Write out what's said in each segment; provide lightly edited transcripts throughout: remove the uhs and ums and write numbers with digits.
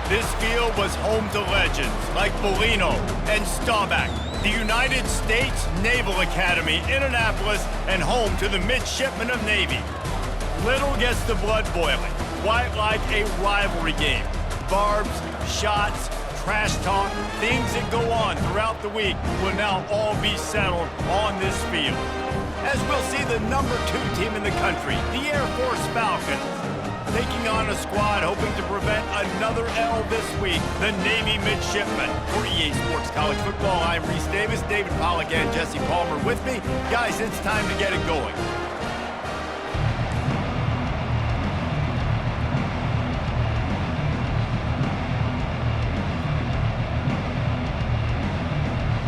This field was home to legends like Bellino and Staubach, the United States Naval Academy in Annapolis, and home to the Midshipmen of Navy. Little gets the blood boiling, quite like a rivalry game. Barbs, shots, trash talk, things that go on throughout the week will now all be settled on this field. As we'll see the number 2 team in the country, the Air Force Falcons, taking on a squad hoping to prevent another L this week, the Navy Midshipmen. For EA Sports College Football, I'm Reese Davis, David Pollack, and Jesse Palmer with me. Guys, it's time to get it going.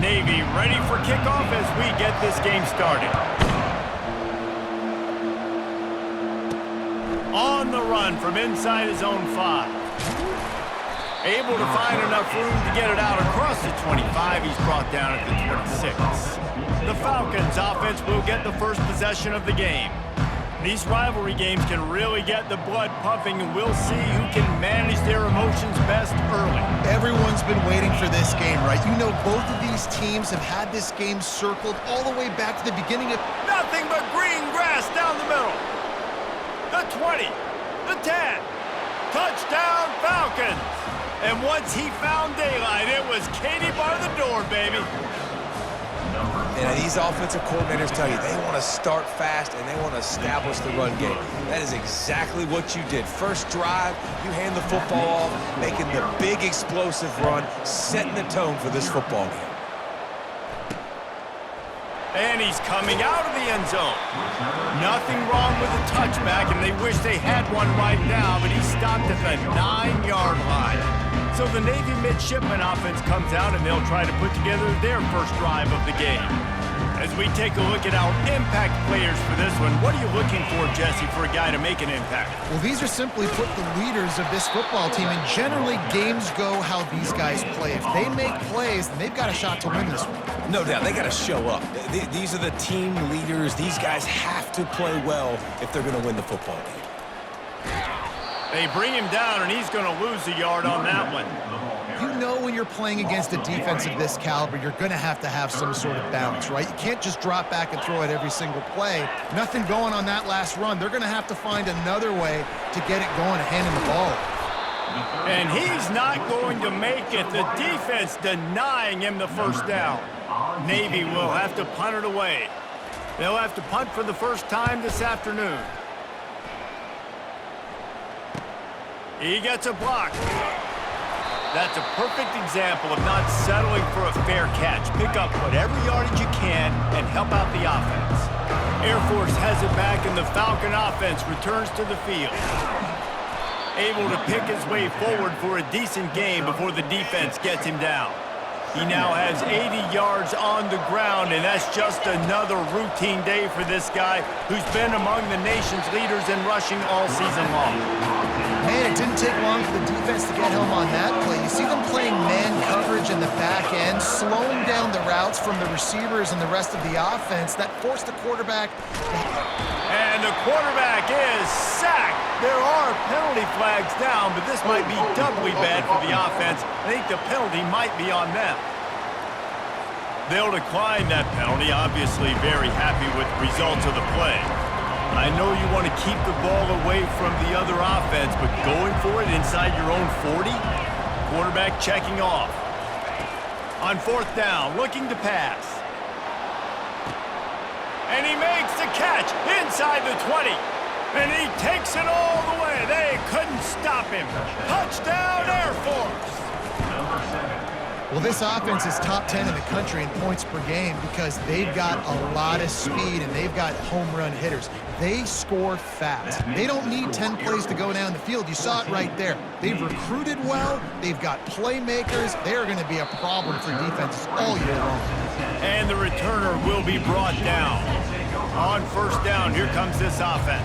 Navy ready for kickoff as we get this game started. On the run from inside his own 5. Able to find enough room to get it out across the 25. He's brought down at the 26. The Falcons offense will get the first possession of the game. These rivalry games can really get the blood pumping, and we'll see who can manage their emotions best early. Everyone's been waiting for this game, right? You know, both of these teams have had this game circled all the way back to the beginning of... Nothing but green grass down the middle. The 20, the 10, touchdown Falcons. And once he found daylight, it was Katie bar the door, baby. And these offensive coordinators tell you they want to start fast and they want to establish the run game. That is exactly what you did. First drive, you hand the football off, making the big explosive run, setting the tone for this football game. And he's coming out of the end zone. Nothing wrong with the touchback, and they wish they had one right now, but he stopped at the 9-yard line. So the Navy Midshipman offense comes out, and they'll try to put together their first drive of the game. As we take a look at our impact players for this one, what are you looking for, Jesse, for a guy to make an impact? Well, these are simply put the leaders of this football team, and generally games go how these guys play. If they make plays, then they've got a shot to win this one. No doubt, they got to show up. These are the team leaders. These guys have to play well if they're going to win the football game. They bring him down, and he's going to lose a yard on that one. You know when you're playing against a defense of this caliber, you're going to have some sort of balance, right? You can't just drop back and throw it every single play. Nothing going on that last run. They're going to have to find another way to get it going and hand him the ball. And he's not going to make it. The defense denying him the first down. Navy will have to punt it away. They'll have to punt for the first time this afternoon. He gets a block. That's a perfect example of not settling for a fair catch. Pick up whatever yardage you can and help out the offense. Air Force has it back, and the Falcon offense returns to the field. Able to pick his way forward for a decent game before the defense gets him down. He now has 80 yards on the ground, and that's just another routine day for this guy who's been among the nation's leaders in rushing all season long. Man, it didn't take long for the defense to get home on that play. You see them playing man coverage in the back end, slowing down the routes from the receivers and the rest of the offense. That forced the quarterback. And the quarterback is sacked. There are penalty flags down, but this might be doubly bad for the offense. I think the penalty might be on them. They'll decline that penalty, obviously very happy with the results of the play. I know you want to keep the ball away from the other offense, but going for it inside your own 40? Quarterback checking off. On fourth down, looking to pass. And he makes the catch inside the 20. And he takes it all the way. They couldn't stop him. Touchdown, Air Force. Well, this offense is top 10 in the country in points per game because they've got a lot of speed and they've got home run hitters. They score fast. They don't need 10 plays to go down the field. You saw it right there. They've recruited well. They've got playmakers. They are going to be a problem for defenses all year long. And the returner will be brought down. On first down, here comes this offense.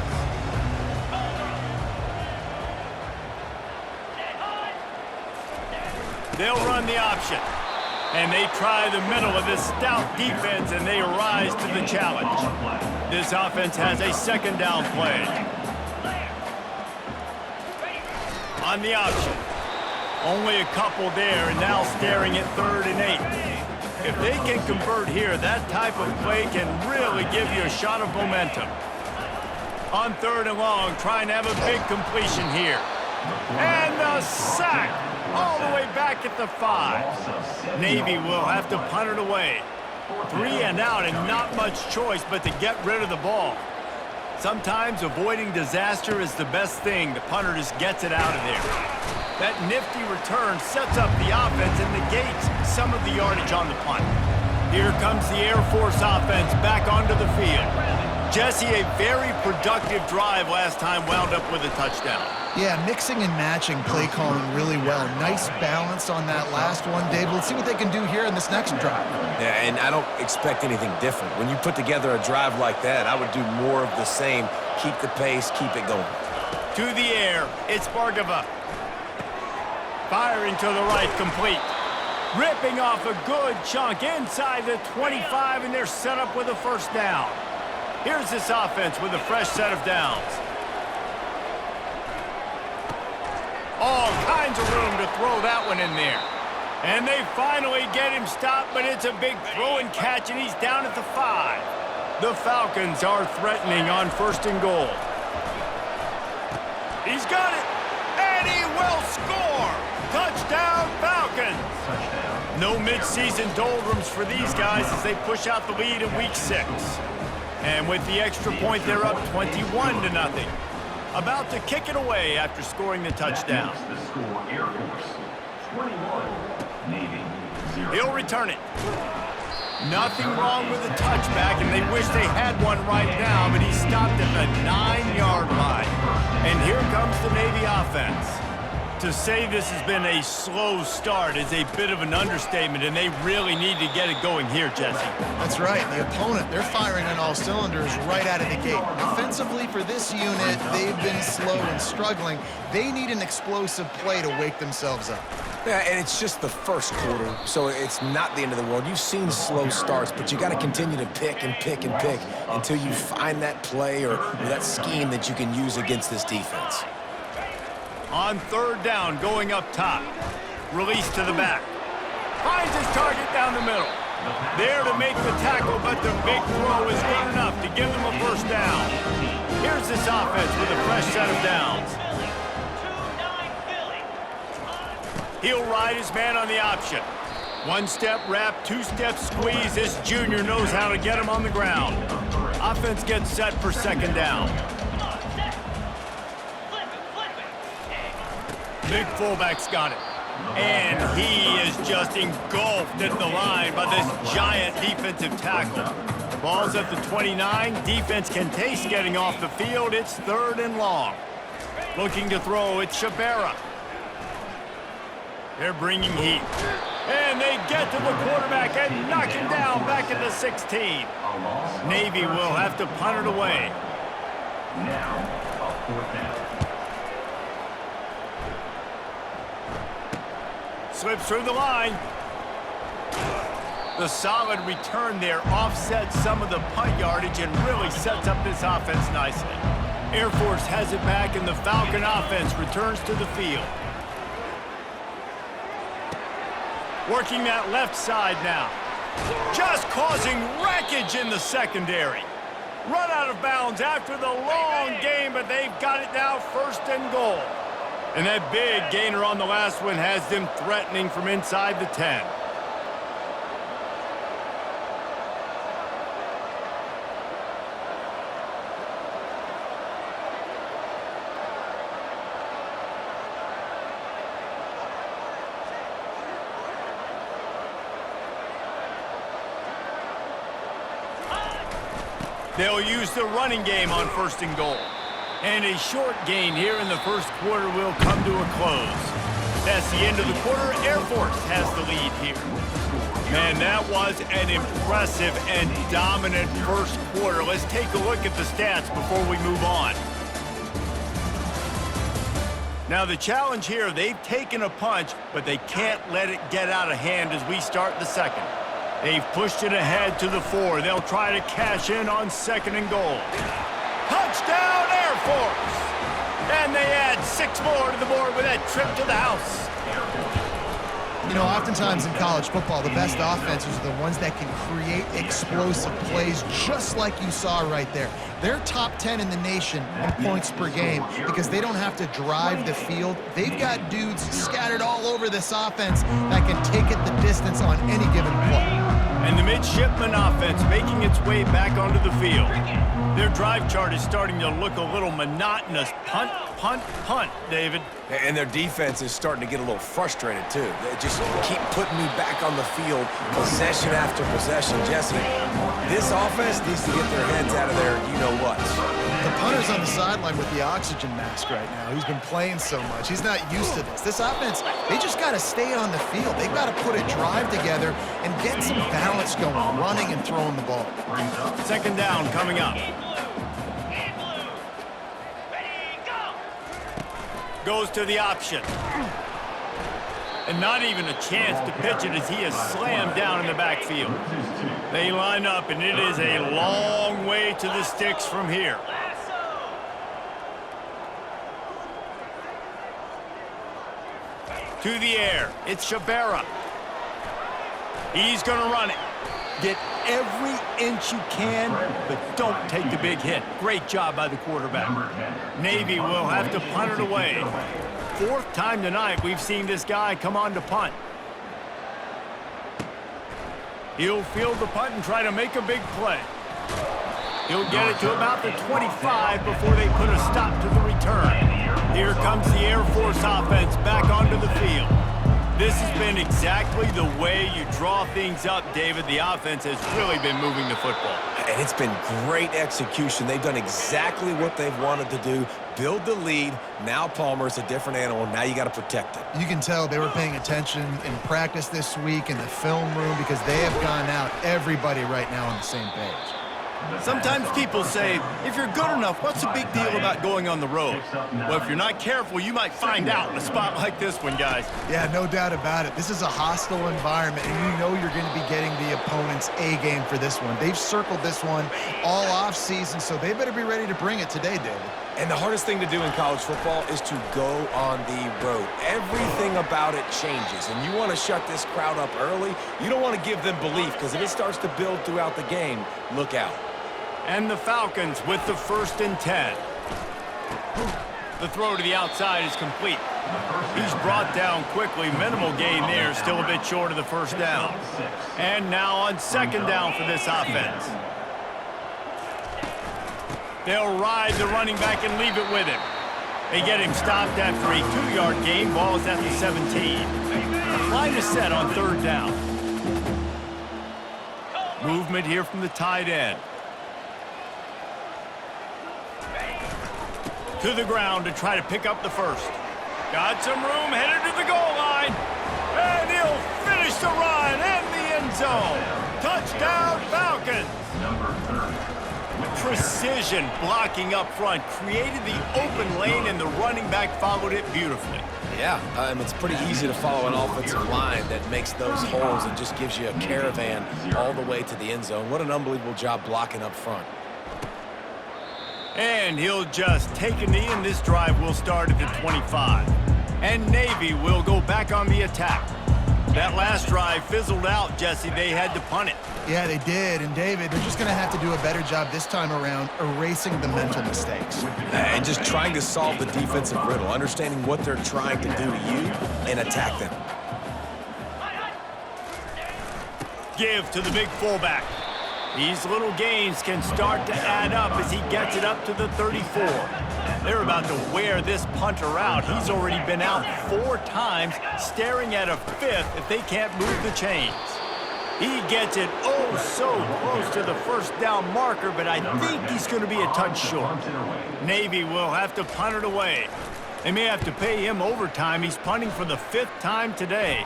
They'll run the option. And they try the middle of this stout defense, and they rise to the challenge. This offense has a second down play. On the option. Only a couple there, and now staring at 3rd and 8. If they can convert here, that type of play can really give you a shot of momentum. On 3rd and long, trying to have a big completion here. And the sack all the way back at the 5. Navy will have to punt it away. 3 and out, and not much choice but to get rid of the ball. Sometimes avoiding disaster is the best thing. The punter just gets it out of there. That nifty return sets up the offense and negates some of the yardage on the punt. Here comes the Air Force offense back onto the field. Jesse, a very productive drive last time wound up with a touchdown. Yeah, mixing and matching play calling really well. Nice balance on that last one, David. Let's see what they can do here in this next drive. Yeah, and I don't expect anything different. When you put together a drive like that, I would do more of the same. Keep the pace, keep it going. To the air, it's Bargava. Firing to the right, complete. Ripping off a good chunk inside the 25, and they're set up with a first down. Here's this offense with a fresh set of downs. All kinds of room to throw that one in there. And they finally get him stopped, but it's a big throw and catch, and he's down at the 5. The Falcons are threatening on 1st and goal. He's got it, and he will score! Touchdown, Falcons! No mid-season doldrums for these guys as they push out the lead in Week 6. And with the extra point, they're up 21-0. About to kick it away after scoring the touchdown. He'll return it. Nothing wrong with the touchback, and they wish they had one right now, but he stopped at the 9-yard line. And here comes the Navy offense. To say this has been a slow start is a bit of an understatement, and they really need to get it going here, Jesse. That's right. The opponent, they're firing on all cylinders right out of the gate. Offensively for this unit, they've been slow and struggling. They need an explosive play to wake themselves up. Yeah, and it's just the first quarter, so it's not the end of the world. You've seen slow starts, but you got to continue to pick and pick and pick until you find that play or that scheme that you can use against this defense. On 3rd down, going up top. Release to the back. Finds his target down the middle. There to make the tackle, but the big throw is good enough to give them a first down. Here's this offense with a fresh set of downs. He'll ride his man on the option. 1-step wrap, 2-step squeeze. This junior knows how to get him on the ground. Offense gets set for 2nd down. Big fullback's got it. And he is just engulfed at the line by this giant defensive tackle. Ball's at the 29. Defense can taste getting off the field. It's 3rd and long. Looking to throw, it's Shabera. They're bringing heat. And they get to the quarterback and knock him down back at the 16. Navy will have to punt it away. Now, a 4th down. Slips through the line. The solid return there offsets some of the punt yardage and really sets up this offense nicely. Air Force has it back, and the Falcon offense returns to the field. Working that left side now. Just causing wreckage in the secondary. Run out of bounds after the long game, but they've got it now 1st and goal. And that big gainer on the last one has them threatening from inside the 10. They'll use the running game on 1st and goal. And a short gain here in the 1st quarter will come to a close. That's the end of the quarter. Air Force has the lead here. Man, that was an impressive and dominant 1st quarter. Let's take a look at the stats before we move on. Now, the challenge here, they've taken a punch, but they can't let it get out of hand as we start the 2nd. They've pushed it ahead to the 4. They'll try to cash in on 2nd and goal. Touchdown, Air Force! And they add 6 more to the board with that trip to the house. You know, oftentimes in college football, the best offenses are the ones that can create explosive plays, just like you saw right there. They're top 10 in the nation in points per game because they don't have to drive the field. They've got dudes scattered all over this offense that can take it the distance on any given play. And the midshipman offense making its way back onto the field. Their drive chart is starting to look a little monotonous. Punt, punt, punt, David. And their defense is starting to get a little frustrated, too. They just keep putting me back on the field, possession after possession. Jesse, this offense needs to get their heads out of their you-know-what. The punter's on the sideline with the oxygen mask right now. He's been playing so much. He's not used to this. This offense, they just got to stay on the field. They've got to put a drive together and get some balance going, running and throwing the ball. Second down coming up. Goes to the option. And not even a chance to pitch it as he is slammed down in the backfield. They line up, and it is a long way to the sticks from here. To the air. It's Shabera. He's going to run it. Get every inch you can, but don't take the big hit. Great job by the quarterback. Navy will have to punt it away. Fourth time tonight we've seen this guy come on to punt. He'll field the punt and try to make a big play. He'll get it to about the 25 before they put a stop to the return. Here comes the Air Force offense back onto the field. This has been exactly the way you draw things up, David. The offense has really been moving the football. And it's been great execution. They've done exactly what they've wanted to do. Build the lead. Now Palmer's a different animal. Now you got to protect it. You can tell they were paying attention in practice this week in the film room because they have gone out, everybody right now on the same page. Sometimes people say, if you're good enough, what's the big deal about going on the road? Well, if you're not careful, you might find out in a spot like this one, guys. Yeah, no doubt about it. This is a hostile environment, and you know you're going to be getting the opponent's A game for this one. They've circled this one all off season, so they better be ready to bring it today, David. And the hardest thing to do in college football is to go on the road. Everything about it changes, and you want to shut this crowd up early. You don't want to give them belief, because if it starts to build throughout the game, look out. And the Falcons with the 1st and 10. The throw to the outside is complete. He's brought down quickly. Minimal gain there, still a bit short of the first down. And now on 2nd down for this offense. They'll ride the running back and leave it with him. They get him stopped after a 2-yard gain. Ball is at the 17. Line is set on 3rd down. Movement here from the tight end. To the ground to try to pick up the first. Got some room, headed to the goal line. And he'll finish the run and the end zone. Touchdown, Falcons. Precision blocking up front created the open lane, and the running back followed it beautifully. Yeah, it's pretty easy to follow an offensive line that makes those holes and just gives you a caravan all the way to the end zone. What an unbelievable job blocking up front. And he'll just take a knee, and this drive will start at the 25. And Navy will go back on the attack. That last drive fizzled out, Jesse. They had to punt it. Yeah, they did. And, David, they're just going to have to do a better job this time around erasing the mental mistakes. And just trying to solve the defensive riddle, understanding what they're trying to do to you and attack them. Give to the big fullback. These little gains can start to add up as he gets it up to the 34. They're about to wear this punter out. He's already been out 4 times, staring at a 5th if they can't move the chains. He gets it oh so close to the 1st down marker, but I think he's going to be a touch short. Navy will have to punt it away. They may have to pay him overtime. He's punting for the 5th time today.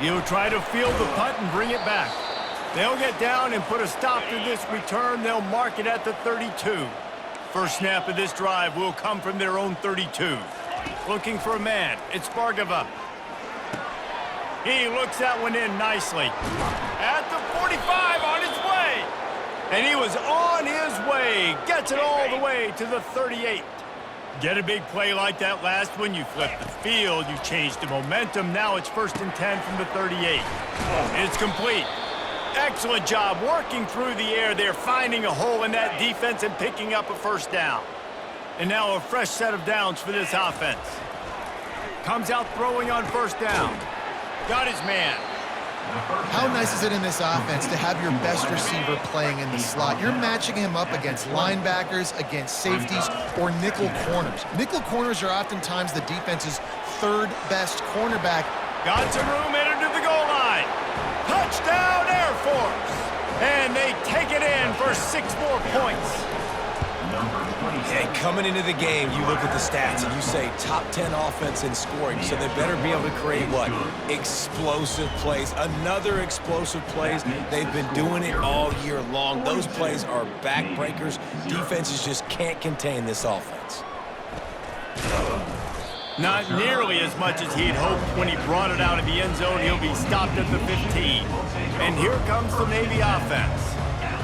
He'll try to field the punt and bring it back. They'll get down and put a stop to this return. They'll mark it at the 32. First snap of this drive will come from their own 32. Looking for a man. It's Bargava. He looks that one in nicely. At the 45, on his way. And he was on his way. Gets it all the way to the 38. Get a big play like that last one, you flip the field, you change the momentum. Now it's 1st and 10 from the 38. It's complete. Excellent job working through the air there, finding a hole in that defense and picking up a 1st down. And now a fresh set of downs for this offense. Comes out throwing on 1st down. Got his man. How nice is it in this offense to have your best receiver playing in the slot? You're matching him up against linebackers, against safeties, or nickel corners. Nickel corners are oftentimes the defense's 3rd best cornerback. Got some room headed to the goal line. Touchdown, Air Force! And they take it in for 6 more points. And coming into the game, you look at the stats and you say top 10 offense in scoring, so they better be able to create what? Explosive plays. Another explosive plays. They've been doing it all year long. Those plays are backbreakers. Defenses just can't contain this offense. Not nearly as much as he'd hoped when he brought it out of the end zone. He'll be stopped at the 15. And here comes the Navy offense.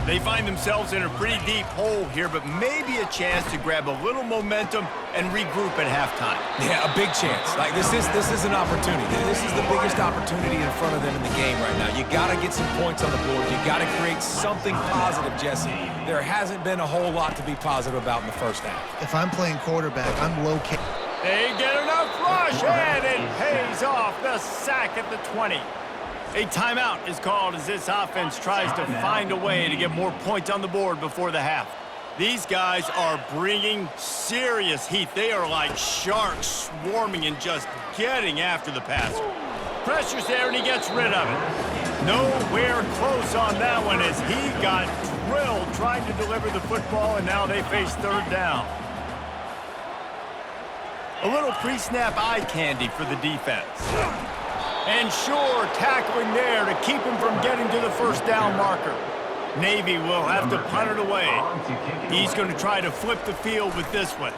They find themselves in a pretty deep hole here, but maybe a chance to grab a little momentum and regroup at halftime. Yeah, a big chance. Like this is an opportunity. This is the biggest opportunity in front of them in the game right now. You got to get some points on the board. You got to create something positive, Jesse. There hasn't been a whole lot to be positive about in the 1st half. If I'm playing quarterback, I'm low-key. They get enough rush, and it pays off. The sack at the 20. A timeout is called as this offense tries to find a way to get more points on the board before the half. These guys are bringing serious heat. They are like sharks swarming and just getting after the passer. Pressure's there, and he gets rid of it. Nowhere close on that one as he got drilled trying to deliver the football, and now they face 3rd down. A little pre-snap eye candy for the defense. And sure, tackling there to keep him from getting to the 1st down marker. Navy will have to punt it away. He's going to try to flip the field with this one.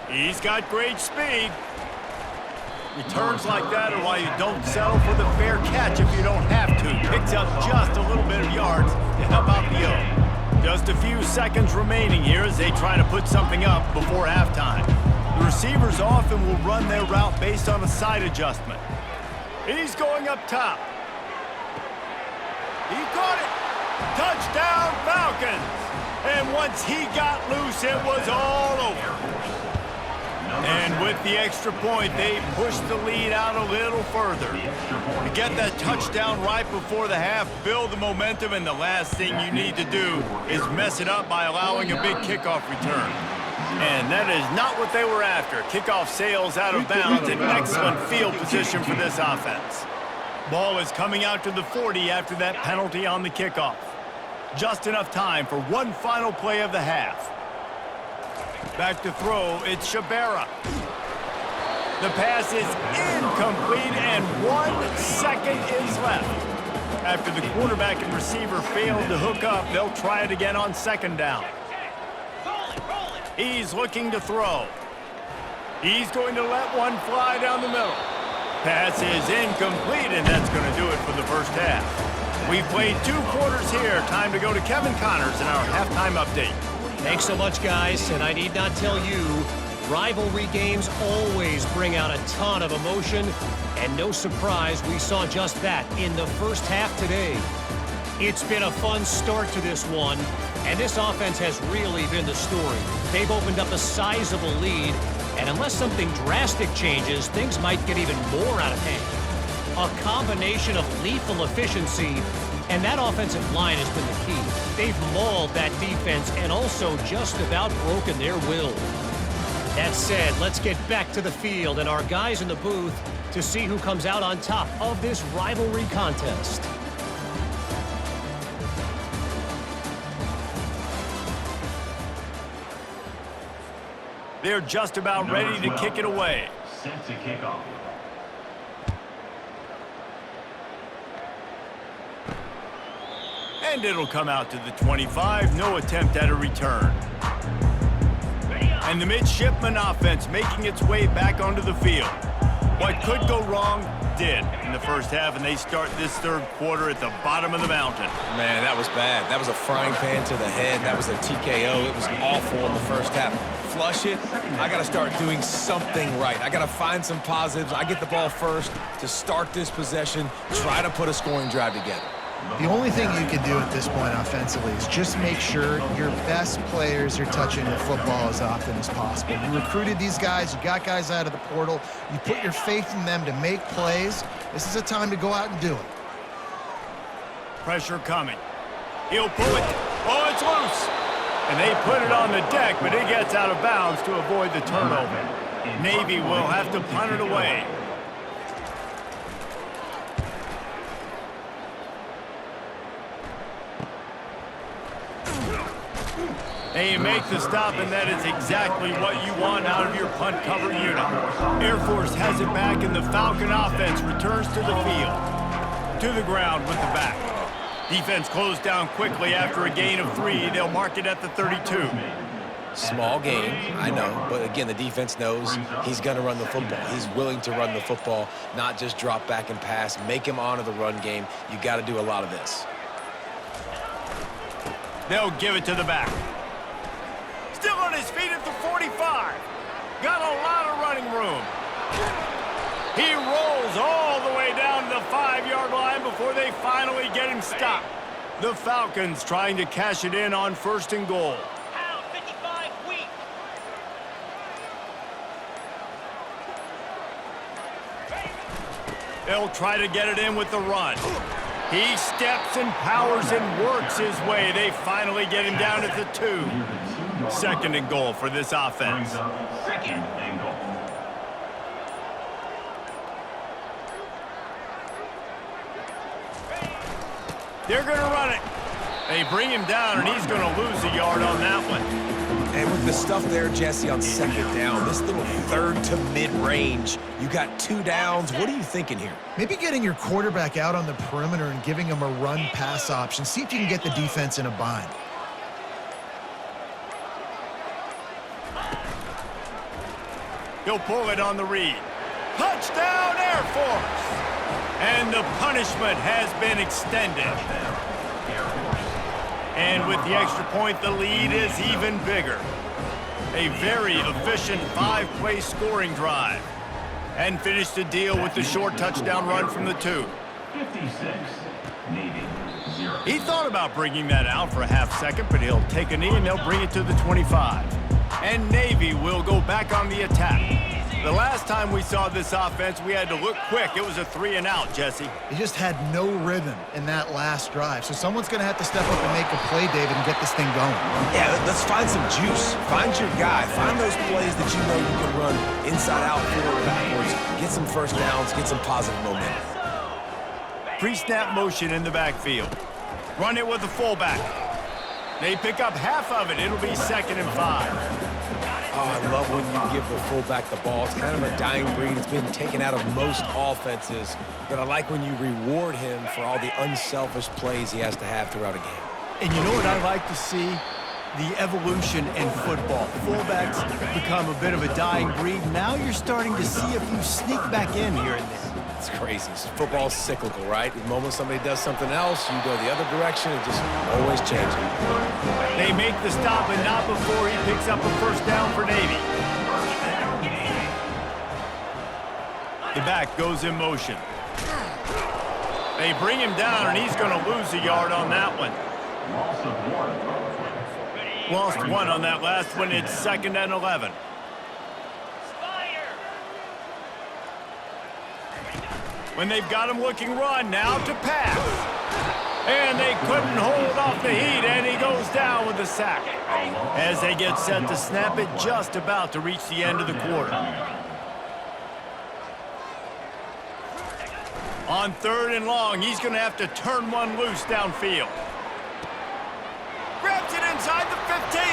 He's got great speed. Returns like that are why you don't settle for the fair catch if you don't have to. Picks up just a little bit of yards to help out the O. Just a few seconds remaining here as they try to put something up before halftime. The receivers often will run their route based on a side adjustment. He's going up top. He caught it. Touchdown, Falcons. And once he got loose, it was all over. And with the extra point, they pushed the lead out a little further. To get that touchdown right before the half, build the momentum, and the last thing you need to do is mess it up by allowing a big kickoff return. And that is not what they were after. Kickoff sails out of bounds. An excellent field position for this offense. Ball is coming out to the 40 after that penalty on the kickoff. Just enough time for one final play of the half. Back to throw, it's Shabera. The pass is incomplete, and 1 second is left. After the quarterback and receiver failed to hook up, they'll try it again on 2nd down. He's looking to throw. He's going to let one fly down the middle. Pass is incomplete, and that's going to do it for the 1st half. We've played 2 quarters here. Time to go to Kevin Connors in our halftime update. Thanks so much, guys, and I need not tell you, rivalry games always bring out a ton of emotion, and no surprise we saw just that in the 1st half today. It's been a fun start to this one, and this offense has really been the story. They've opened up a sizable lead, and unless something drastic changes, things might get even more out of hand. A combination of lethal efficiency, and that offensive line has been the key. They've mauled that defense and also just about broken their will. That said, let's get back to the field and our guys in the booth to see who comes out on top of this rivalry contest. They're just about ready to kick it away. Set to kick off. And it'll come out to the 25. No attempt at a return. And the midshipman offense making its way back onto the field. What could go wrong did. in the first half, and they start this third quarter at the bottom of the mountain. Man, that was bad. That was a frying pan to the head. That was a TKO. It was awful in the first half. Flush it. I got to start doing something right. I got to find some positives. I get the ball first to start this possession, try to put a scoring drive together. The only thing you can do at this point offensively is just make sure your best players are touching the football as often as possible. You recruited these guys, you got guys out of the portal, you put your faith in them to make plays. This is a time to go out and do it. Pressure coming. He'll pull it. Oh, it's loose. And they put it on the deck, but it gets out of bounds to avoid the turnover. Navy will have to punt it away. And you make the stop, and that is exactly what you want out of your punt cover unit. Air Force has it back, and the Falcon offense returns to the field. To the ground with the back. Defense closed down quickly after a gain of 3. They'll mark it at the 32. Small gain, I know, but again, the defense knows he's going to run the football. He's willing to run the football, not just drop back and pass, make him honor the run game. You got to do a lot of this. They'll give it to the back. Still on his feet at the 45. Got a lot of running room. He rolls all the way down to the 5-yard line before they finally get him stopped. The Falcons trying to cash it in on 1st and goal. They'll try to get it in with the run. He steps and powers and works his way. They finally get him down at the 2. 2nd and goal for this offense. 2nd and goal. They're going to run it. They bring him down, and he's going to lose a yard on that one. And with the stuff there, Jesse, on 2nd down, this little 3rd to mid-range, you got 2 downs. What are you thinking here? Maybe getting your quarterback out on the perimeter and giving him a run-pass option. See if you can get the defense in a bind. He'll pull it on the read. Touchdown, Air Force! And the punishment has been extended. And with the extra point, the lead is even bigger. A very efficient 5-play scoring drive. And finish the deal with the short touchdown run from the 2. 56, Navy, 0. He thought about bringing that out for a half second, but he'll take a knee and they'll bring it to the 25. And Navy will go back on the attack. The last time we saw this offense, we had to look quick. It was a 3-and-out, Jesse. He just had no rhythm in that last drive. So someone's going to have to step up and make a play, David, and get this thing going. Yeah, let's find some juice. Find your guy. Find those plays that you know you can run inside out, forward, backwards. Get some first downs. Get some positive momentum. Pre-snap motion in the backfield. Run it with the fullback. They pick up half of it. It'll be 2nd and 5. Oh, I love when you give the fullback the ball. It's kind of a dying breed. It's been taken out of most offenses. But I like when you reward him for all the unselfish plays he has to have throughout a game. And you know what I like to see? The evolution in football. Fullbacks become a bit of a dying breed. Now you're starting to see a few sneak back in here and there. It's crazy. Football's cyclical, right? The moment somebody does something else, you go the other direction. It just always changing. They make the stop, but not before he picks up a 1st down for Navy. The back goes in motion. They bring him down, and he's going to lose a yard on that one. Lost 1 on that last one. It's 2nd and 11. When they've got him looking run, now to pass. And they couldn't hold off the heat, and he goes down with a sack. As they get set to snap it, just about to reach the end of the quarter. On 3rd and long, he's going to have to turn one loose downfield. Grabs it inside the 15.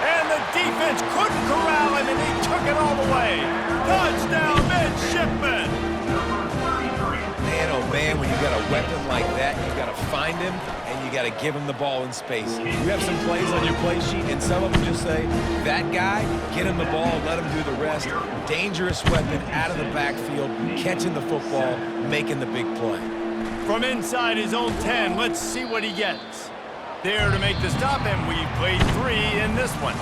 And the defense couldn't corral him, and he took it all the way. Touchdown, midshipman. Man, oh man, again, when you've got a weapon like that, you've got to find him, and you got to give him the ball in space. You have some plays on your play sheet, and some of them just say, that guy, get him the ball, let him do the rest. Dangerous weapon out of the backfield, catching the football, making the big play. From inside his own 10, let's see what he gets. There to make the stop, and we played 3 in this one.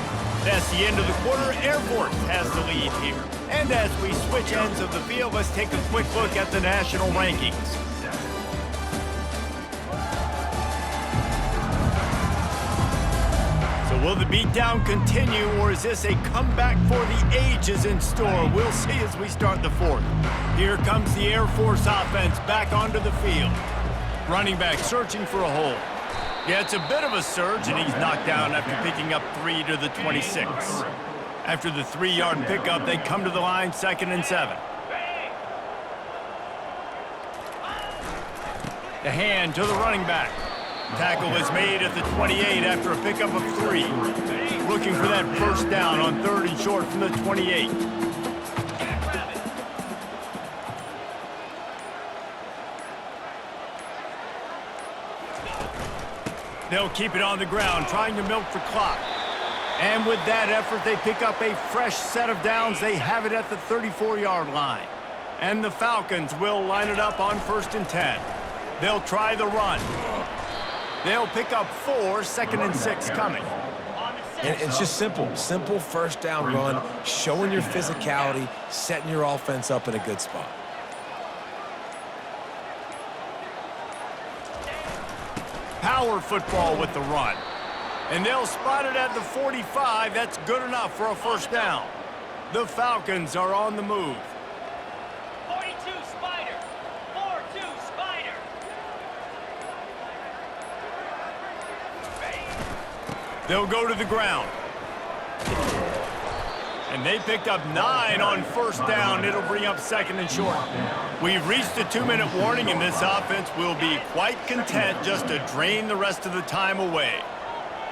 That's the end of the quarter. Air Force has the lead here. And as we switch ends of the field, let's take a quick look at the national rankings. So will the beatdown continue, or is this a comeback for the ages in store? We'll see as we start the fourth. Here comes the Air Force offense back onto the field. Running back searching for a hole. Yeah, it's a bit of a surge, and he's knocked down after picking up 3 to the 26. After the 3-yard pickup, they come to the line, 2nd and 7. The hand to the running back. Tackle is made at the 28 after a pickup of 3. Looking for that first down on 3rd and short from the 28. They'll keep it on the ground, trying to milk the clock. And with that effort, they pick up a fresh set of downs. They have it at the 34-yard line. And the Falcons will line it up on 1st and 10. They'll try the run. They'll pick up 4, 2nd and 6 coming. And it's just simple. Simple first down run, showing your physicality, setting your offense up in a good spot. Power football with the run. And they'll spot it at the 45. That's good enough for a first down. The Falcons are on the move. 42 Spider. 4-2 Spider. They'll go to the ground. And they picked up 9 on first down. It'll bring up 2nd and short. We've reached the 2-minute warning, and this offense will be quite content just to drain the rest of the time away.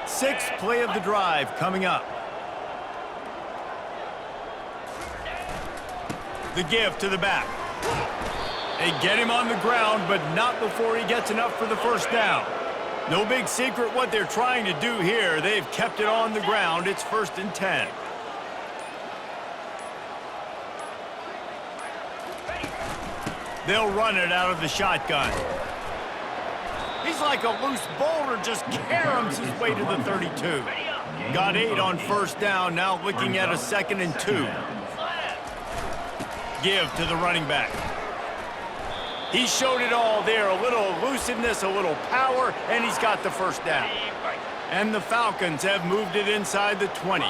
6th play of the drive coming up. The give to the back. They get him on the ground, but not before he gets enough for the first down. No big secret what they're trying to do here. They've kept it on the ground. It's 1st and 10. They'll run it out of the shotgun. He's like a loose boulder, just caroms his way to the 32. Got 8 on first down, now looking at a 2nd and 2. Give to the running back. He showed it all there, a little elusiveness, a little power, and he's got the first down. And the Falcons have moved it inside the 20.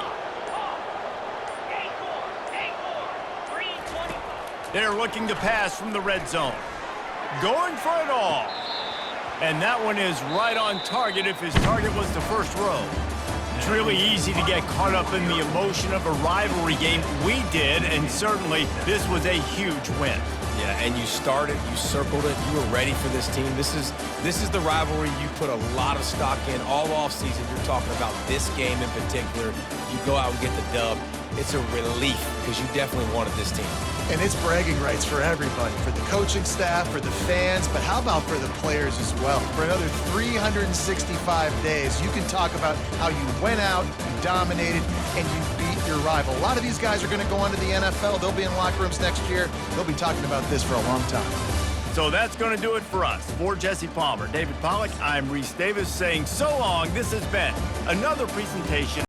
They're looking to pass from the red zone. Going for it all. And that one is right on target if his target was the first row. It's really easy to get caught up in the emotion of a rivalry game. We did, and certainly this was a huge win. Yeah, and you started, you circled it, you were ready for this team. This is the rivalry you put a lot of stock in all offseason. You're talking about this game in particular. You go out and get the dub. It's a relief because you definitely wanted this team. And it's bragging rights for everybody, for the coaching staff, for the fans, but how about for the players as well? For another 365 days, you can talk about how you went out, you dominated, and you beat your rival. A lot of these guys are going to go on to the NFL. They'll be in locker rooms next year. They'll be talking about this for a long time. So that's going to do it for us. For Jesse Palmer, David Pollack, I'm Reese Davis saying so long. This has been another presentation